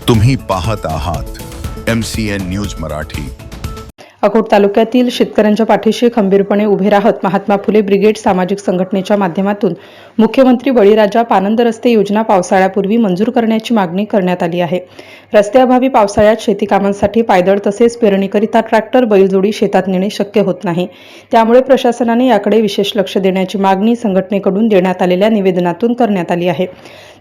तुम्ही पाहत आहात MCN न्यूज मराठी। अकोट तालुक्यातील शेतकऱ्यांच्या पाठीशी खंबीरपणे उभे राहत महात्मा फुले ब्रिगेड सामाजिक संघटनेच्या माध्यमातून मुख्यमंत्री बळीराजा पानंद रस्ते योजना पावसाळ्यापूर्वी मंजूर करण्याची मागणी करण्यात आली आहे। रस्त्याअभावी पावसाळ्यात शेती कामांसाठी पायदळ तसेच पेरणीकरिता ट्रॅक्टर बैलजोडी शेतात नेणे शक्य होत नाही। त्यामुळे प्रशासनाने याकडे विशेष लक्ष देण्याची मागणी संघटनेकडून देण्यात आलेल्या निवेदनातून करण्यात आली आहे।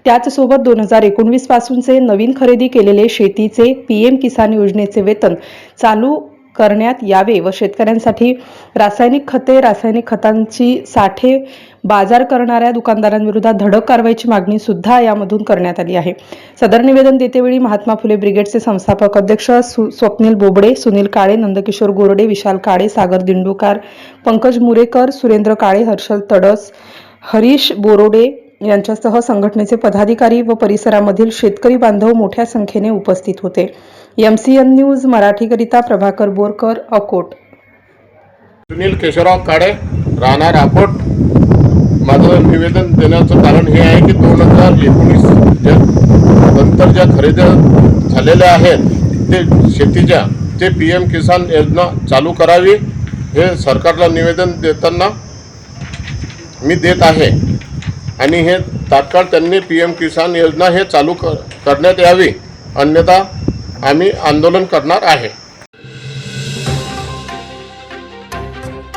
त्याचसोबत 2019 पासूनचे नवीन खरेदी केलेले शेतीचे PM किसान योजनेचे वेतन चालू करण्यात यावे व शेतकऱ्यांसाठी रासायनिक खतांची साठे बाजार करणाऱ्या दुकानदारांविरोधात धडक कारवाईची मागणी सुद्धा यामधून करण्यात आली आहे। सदर निवेदन देतेवेळी महात्मा फुले ब्रिगेडचे संस्थापक अध्यक्ष स्वप्नील बोबडे, सुनील काळे, नंदकिशोर गोरडे, विशाल काळे, सागर दिंडूकार, पंकज मुरेकर, सुरेंद्र काळे, हर्षल तडस, हरीश बोरोडे यांच्यासह संघटनेचे पदाधिकारी व परिसरामधील शेतकरी बांधव मोठ्या संख्येने उपस्थित होते। MCN न्यूज मराठीकरिता प्रभाकर बोरकर, अकोट। सुनील केशवराव काळे, राहणार अकोट। माझं निवेदन देण्याचं कारण हे आहे की 2019 नंतर ज्या खरेदी झालेल्या आहेत ते शेतीच्या ते PM किसान योजना चालू करावी हे सरकारला निवेदन देताना मी देत आहे आणि हे तात्काळ त्यांनी PM किसान योजना हे चालू करण्यात यावी, अन्यथा आम्ही आंदोलन करणार आहे।